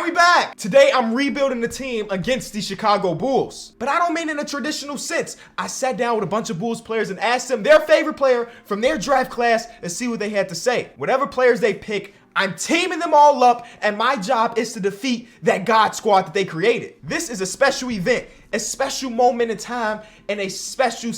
And we back. Today I'm rebuilding the team against the Chicago Bulls. But I don't mean in a traditional sense. I sat down with a bunch of Bulls players and asked them their favorite player from their draft class and see what they had to say. Whatever players they pick, I'm teaming them all up, and my job is to defeat that God squad that they created. This is a special event, a special moment in time, and a special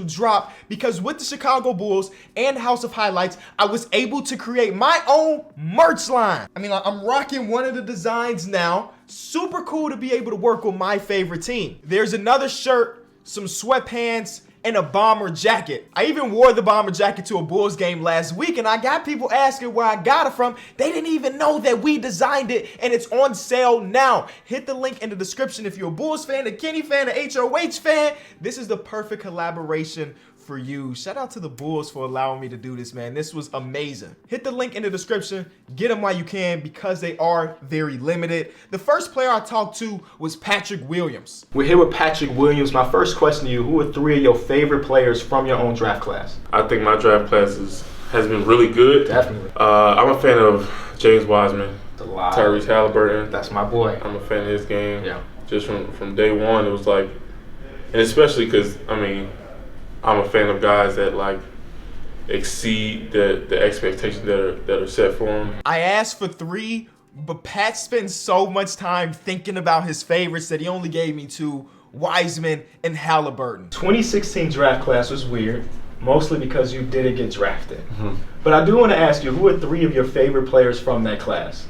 drop, because with the Chicago Bulls and House of Highlights, I was able to create my own merch line. I mean, I'm rocking one of the designs now. Super cool to be able to work with my favorite team. There's another shirt, some sweatpants, and a bomber jacket. I even wore the bomber jacket to a Bulls game last week, and I got people asking where I got it from. They didn't even know that we designed it, and it's on sale now. Hit the link in the description if you're a Bulls fan, a Kenny fan, a HOH fan. This is the perfect collaboration for you. Shout out to the Bulls for allowing me to do this, man. This was amazing. Hit the link in the description. Get them while you can, because they are very limited. The first player I talked to was Patrick Williams. We're here with Patrick Williams. My first question to you, who are 3 of your favorite players from your own draft class? I think my draft class has been really good. Definitely. I'm a fan of James Wiseman, Tyrese Halliburton. That's my boy. I'm a fan of his game. Yeah. Just from day one, it was like, and especially because, I mean, I'm a fan of guys that like exceed the expectations that are set for them. I asked for 3, but Pat spends so much time thinking about his favorites that he only gave me 2, Wiseman and Halliburton. 2016 draft class was weird, mostly because you didn't get drafted. But I do want to ask you, who are 3 of your favorite players from that class?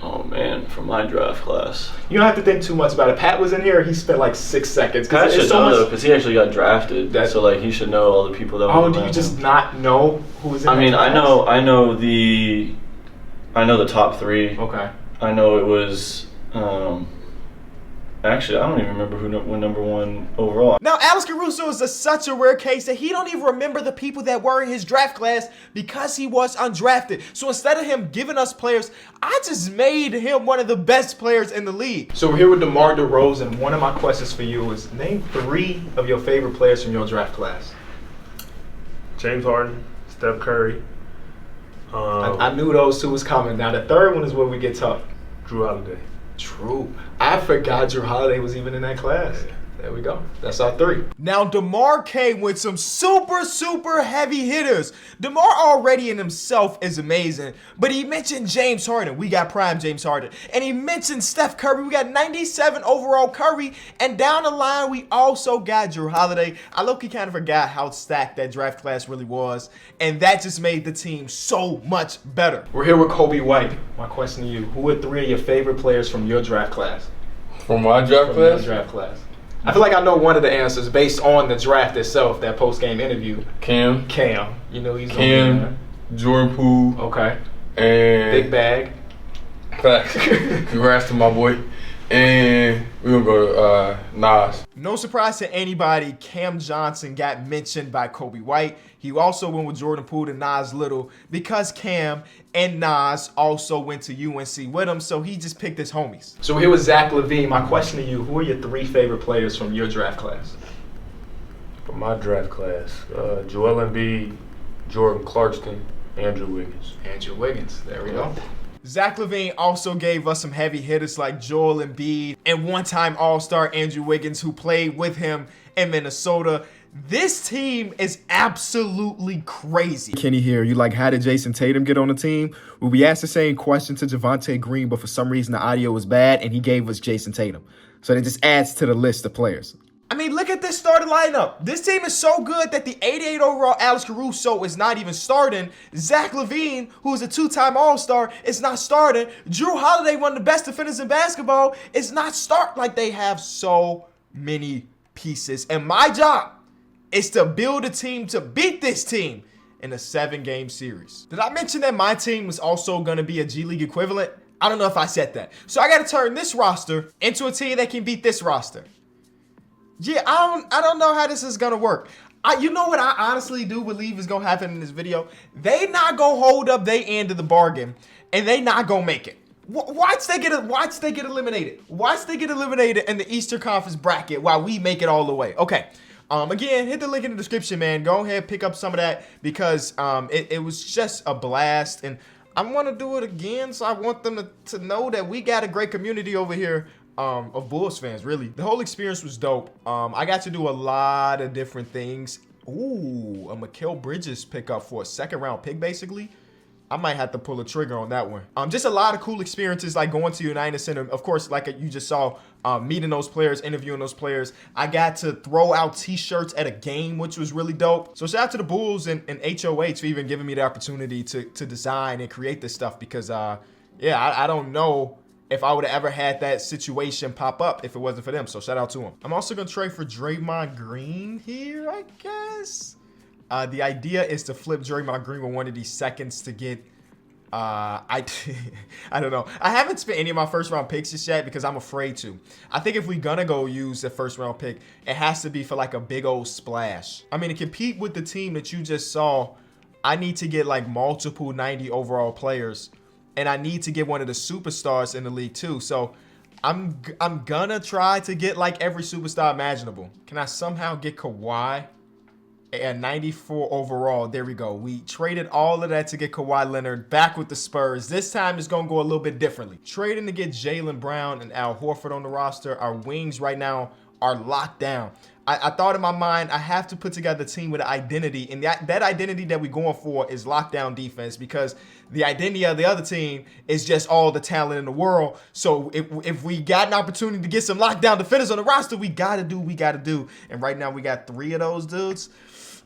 Oh man, from my draft class. You don't have to think too much about it. Pat was in here, he spent like 6 seconds. Pat should know though, because he actually got drafted. So like he should know all the people that were Oh, do you just not know who was in that class? I know the top 3. Okay. I know it was actually, I don't even remember who went number 1 overall. Now, Alex Caruso is such a rare case that he don't even remember the people that were in his draft class because he was undrafted. So instead of him giving us players, I just made him one of the best players in the league. So we're here with DeMar DeRozan. One of my questions for you is, name 3 of your favorite players from your draft class. James Harden, Steph Curry. I knew those 2 was coming. Now the third one is where we get tough. Drew Holiday. True. I forgot Drew Holiday was even in that class. There we go. That's our 3. Now, DeMar came with some super heavy hitters. DeMar already in himself is amazing, but he mentioned James Harden. We got prime James Harden. And he mentioned Steph Curry. We got 97 overall Curry. And down the line, we also got Drew Holiday. I low-key kind of forgot how stacked that draft class really was. And that just made the team so much better. We're here with Kobe White. My question to you, who are 3 of your favorite players from your draft class? From my draft class? Your draft class. I feel like I know one of the answers based on the draft itself, that post-game interview. Cam. You know he's Cam, Jordan Poole. Okay. And Big bag. Facts. Congrats to my boy. And we're going to go to Nas. No surprise to anybody, Cam Johnson got mentioned by Kobe White. He also went with Jordan Poole and Nas Little because Cam and Nas also went to UNC with him, so he just picked his homies. So here was Zach LaVine. My question to you, who are your 3 favorite players from your draft class? From my draft class, Joel Embiid, Jordan Clarkson, Andrew Wiggins. Andrew Wiggins, there we go. Zach LaVine also gave us some heavy hitters like Joel Embiid and one-time All-Star Andrew Wiggins, who played with him in Minnesota. This team is absolutely crazy. Kenny here. You like, how did Jason Tatum get on the team? Well, we asked the same question to Javonte Green, but for some reason the audio was bad, and he gave us Jason Tatum. So that just adds to the list of players. I mean, look at this starting lineup. This team is so good that the 88 overall Alex Caruso is not even starting. Zach LaVine, who is a 2-time All-Star, is not starting. Drew Holiday, one of the best defenders in basketball, is not starting. Like, they have so many pieces. And my job is to build a team to beat this team in a 7-game series. Did I mention that my team was also going to be a G League equivalent? I don't know if I said that. So I got to turn this roster into a team that can beat this roster. Yeah, I don't know how this is going to work. You know what I honestly do believe is going to happen in this video? They not going to hold up their end of the bargain, and they not going to make it. Watch they get eliminated. Watch they get eliminated in the Eastern Conference bracket while we make it all the way. Okay. Again, hit the link in the description, man. Go ahead, pick up some of that, because it was just a blast. And I want to do it again, so I want them to know that we got a great community over here of Bulls fans, really. The whole experience was dope. I got to do a lot of different things. Ooh, a Mikal Bridges pickup for a second-round pick, basically. I might have to pull a trigger on that one. Just a lot of cool experiences, like going to United Center. Of course, like you just saw, meeting those players, interviewing those players. I got to throw out T-shirts at a game, which was really dope. So shout out to the Bulls and HOH for even giving me the opportunity to design and create this stuff because, yeah, I don't know if I would have ever had that situation pop up if it wasn't for them. So shout out to them. I'm also going to trade for Draymond Green here, I guess. The idea is to flip Draymond Green with one of these seconds to get, I don't know. I haven't spent any of my first round picks just yet because I'm afraid to. I think if we're gonna go use the first round pick, it has to be for like a big old splash. I mean, to compete with the team that you just saw, I need to get like multiple 90 overall players, and I need to get one of the superstars in the league too. So I'm gonna try to get like every superstar imaginable. Can I somehow get Kawhi? And 94 overall. There we go. We traded all of that to get Kawhi Leonard back with the Spurs. This time it's going to go a little bit differently. Trading to get Jaylen Brown and Al Horford on the roster. Our wings right now are locked down. I thought in my mind, I have to put together a team with an identity. And that identity that we're going for is lockdown defense because the identity of the other team is just all the talent in the world. So if we got an opportunity to get some lockdown defenders on the roster, we got to do what we got to do. And right now we got 3 of those dudes.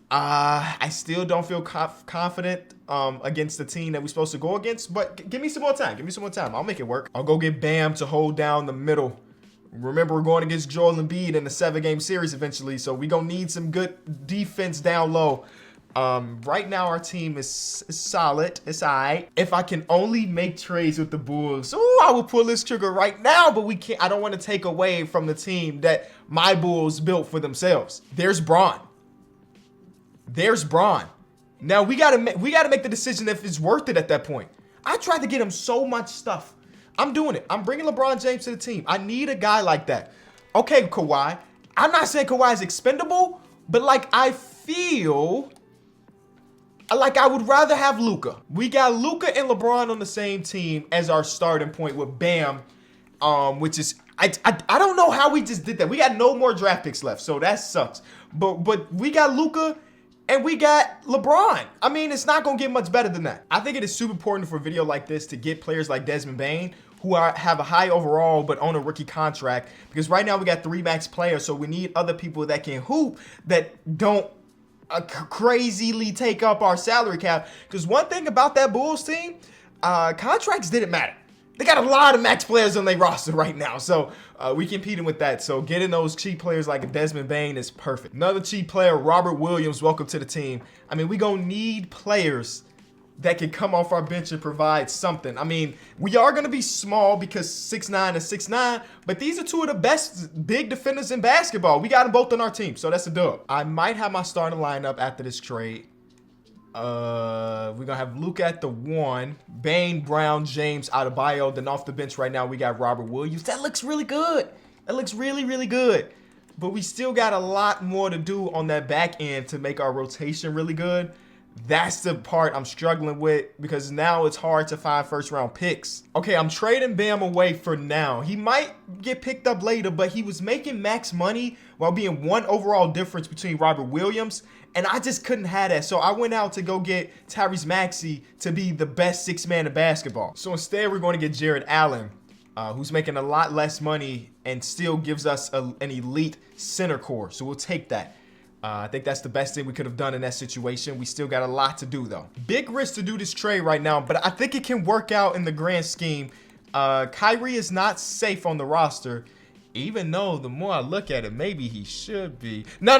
I still don't feel confident against the team that we're supposed to go against, but give me some more time. Give me some more time. I'll make it work. I'll go get Bam to hold down the middle. Remember, we're going against Joel Embiid in the 7-game series eventually, so we're going to need some good defense down low. Right now, our team is solid. It's all right. If I can only make trades with the Bulls, ooh, I will pull this trigger right now, but we can't. I don't want to take away from the team that my Bulls built for themselves. There's Bron. There's Bron. Now we gotta make the decision if it's worth it at that point. I tried to get him so much stuff. I'm doing it. I'm bringing LeBron James to the team. I need a guy like that. Okay, Kawhi. I'm not saying Kawhi is expendable, but like I feel like I would rather have Luka. We got Luka and LeBron on the same team as our starting point with Bam, which is I don't know how we just did that. We got no more draft picks left, so that sucks. But we got Luka. And we got LeBron. I mean, it's not going to get much better than that. I think it is super important for a video like this to get players like Desmond Bane, who have a high overall but on a rookie contract. Because right now we got 3 max players, so we need other people that can hoop that don't crazily take up our salary cap. Because one thing about that Bulls team, contracts didn't matter. They got a lot of max players on their roster right now, so we competing with that. So getting those cheap players like Desmond Bane is perfect. Another cheap player, Robert Williams, welcome to the team. I mean, we gonna need players that can come off our bench and provide something. I mean, we are gonna be small because 6'9" is 6'9", but these are 2 of the best big defenders in basketball. We got them both on our team, so that's a dub. I might have my starting lineup after this trade. We're gonna have Luke at the 1, Bane, Brown, James, Adebayo. Then off the bench right now, we got Robert Williams. That looks really good. That looks really, really good. But we still got a lot more to do on that back end to make our rotation really good. That's the part I'm struggling with because now it's hard to find first round picks. Okay, I'm trading Bam away for now. He might get picked up later, but he was making max money while being 1 overall difference between Robert Williams, and I just couldn't have that. So I went out to go get Tyrese Maxey to be the best 6th man in basketball. So instead, we're going to get Jared Allen, who's making a lot less money and still gives us an elite center core. So we'll take that. I think that's the best thing we could have done in that situation. We still got a lot to do, though. Big risk to do this trade right now, but I think it can work out in the grand scheme. Kyrie is not safe on the roster, even though the more I look at it, maybe he should be. No.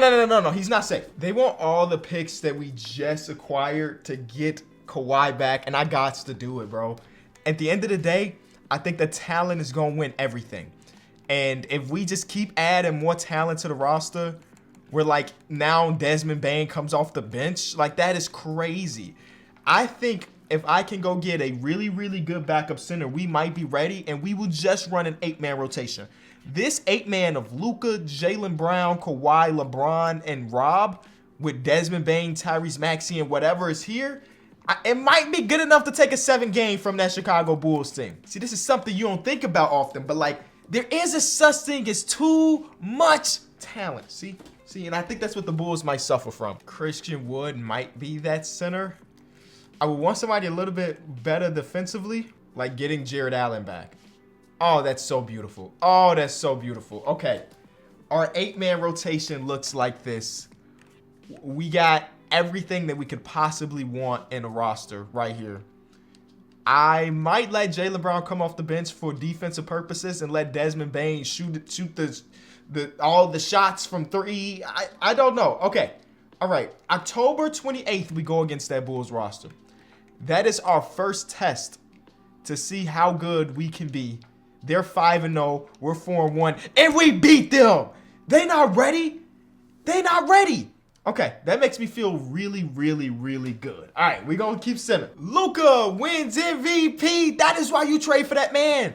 He's not safe. They want all the picks that we just acquired to get Kawhi back, and I got to do it, bro. At the end of the day, I think the talent is going to win everything. And if we just keep adding more talent to the roster, where like now Desmond Bane comes off the bench, like that is crazy. I think if I can go get a really, really good backup center, we might be ready and we will just run an 8-man rotation. This 8-man of Luka, Jaylen Brown, Kawhi, LeBron, and Rob with Desmond Bane, Tyrese Maxey, and whatever is here, It might be good enough to take a 7 game from that Chicago Bulls team. See, this is something you don't think about often, but like, there is a such thing as too much talent. See, and I think that's what the Bulls might suffer from. Christian Wood might be that center. I would want somebody a little bit better defensively, like getting Jared Allen back. Oh, that's so beautiful. Oh, that's so beautiful. Okay, our 8-man rotation looks like this. We got everything that we could possibly want in a roster right here. I might let Jaylen Brown come off the bench for defensive purposes and let Desmond Bane shoot all the shots from 3. I don't know. Okay. All right. October 28th, we go against that Bulls roster. That is our first test to see how good we can be. They're 5-0. We're 4-1. And we beat them. They not ready. They not ready. Okay, that makes me feel really, really, really good. All right, we're going to keep sending. Luka wins MVP. That is why you trade for that man.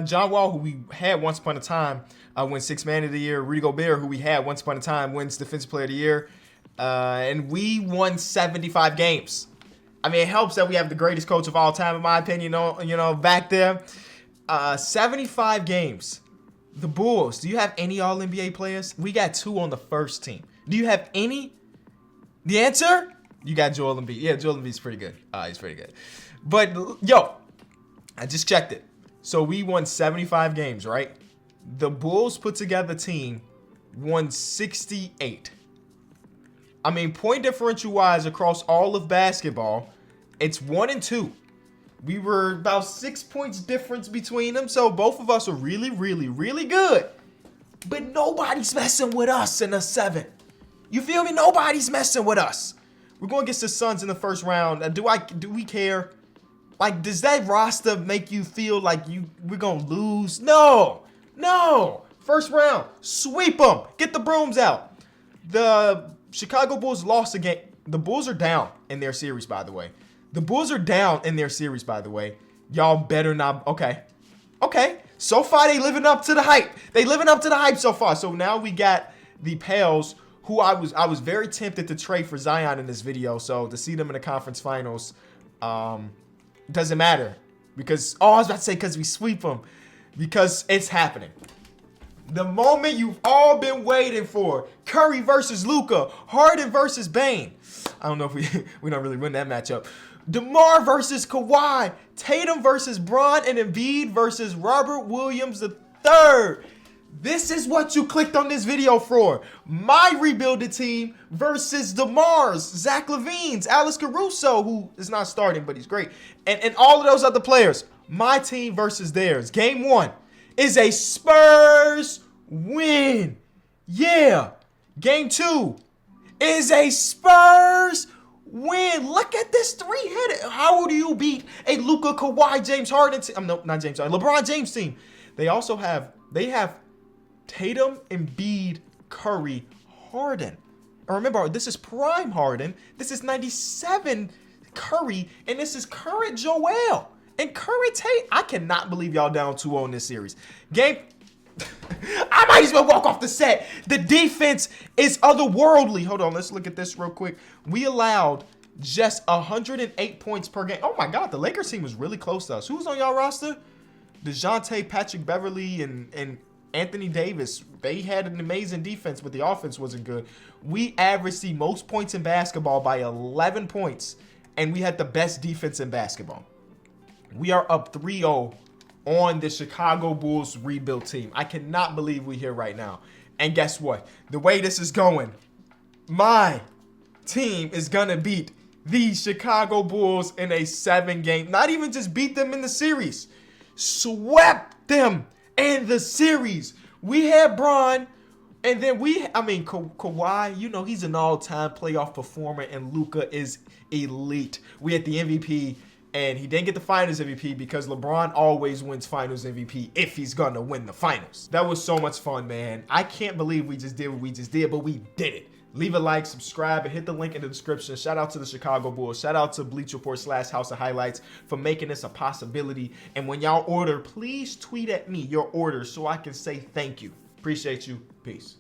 John Wall, who we had once upon a time, wins 6th Man of the Year. Rudy Gobert, who we had once upon a time, wins Defensive Player of the Year. And we won 75 games. I mean, it helps that we have the greatest coach of all time, in my opinion, back there. 75 games. The Bulls, do you have any All-NBA players? We got 2 on the first team. Do you have any? The answer? You got Joel Embiid. Yeah, Joel Embiid's pretty good. He's pretty good. But, yo, I just checked it. So we won 75 games, right? The Bulls put together team won 68. I mean, point differential-wise across all of basketball, it's 1-2. We were about 6 points difference between them, so both of us are really, really, really good. But nobody's messing with us in a 7. You feel me? Nobody's messing with us. We're going against the Suns in the first round. Do we care? Like, does that roster make you feel like we're going to lose? No. First round, sweep them. Get the brooms out. The Chicago Bulls lost again. The Bulls are down in their series, by the way. Y'all better not. Okay. So far, they living up to the hype. So far. So now we got the Pels, who I was very tempted to trade for Zion in this video. So to see them in the conference finals, doesn't matter. Because, I was about to say because we sweep them. Because it's happening. The moment you've all been waiting for. Curry versus Luka. Harden versus Bane. I don't know if we don't really win that matchup. DeMar versus Kawhi. Tatum versus Bron, and Embiid versus Robert Williams III. This is what you clicked on this video for. My rebuilded team versus DeMar's, Zach LaVine's, Alex Caruso, who is not starting, but he's great, and all of those other players. My team versus theirs. Game 1 is a Spurs win. Yeah. Game 2 is a Spurs win. Look at this 3-headed. How do you beat a Luka, Kawhi, James Harden team? Not James Harden. LeBron James team. They have Tatum, Embiid, Curry, Harden. And remember, this is prime Harden. This is 97 Curry, and this is current Joel. And current Tate. I cannot believe y'all down 2-0 in this series. Game. I might as well walk off the set. The defense is otherworldly. Hold on, let's look at this real quick. We allowed just 108 points per game. Oh my God, the Lakers team was really close to us. Who's on y'all roster? DeJounte, Patrick Beverly, and Anthony Davis. They had an amazing defense, but the offense wasn't good. We averaged the most points in basketball by 11 points, and we had the best defense in basketball. We are up 3-0 on the Chicago Bulls rebuild team. I cannot believe we're here right now. And guess what? The way this is going, my team is going to beat the Chicago Bulls in a 7-game. Not even just beat them in the series. Swept them in the series. We had Bron. And then Kawhi, he's an all-time playoff performer. And Luka is elite. We had the MVP. And he didn't get the finals MVP because LeBron always wins finals MVP if he's going to win the finals. That was so much fun, man. I can't believe we just did what we just did, but we did it. Leave a like, subscribe, and hit the link in the description. Shout out to the Chicago Bulls. Shout out to Bleach Report / House of Highlights for making this a possibility. And when y'all order, please tweet at me your orders so I can say thank you. Appreciate you. Peace.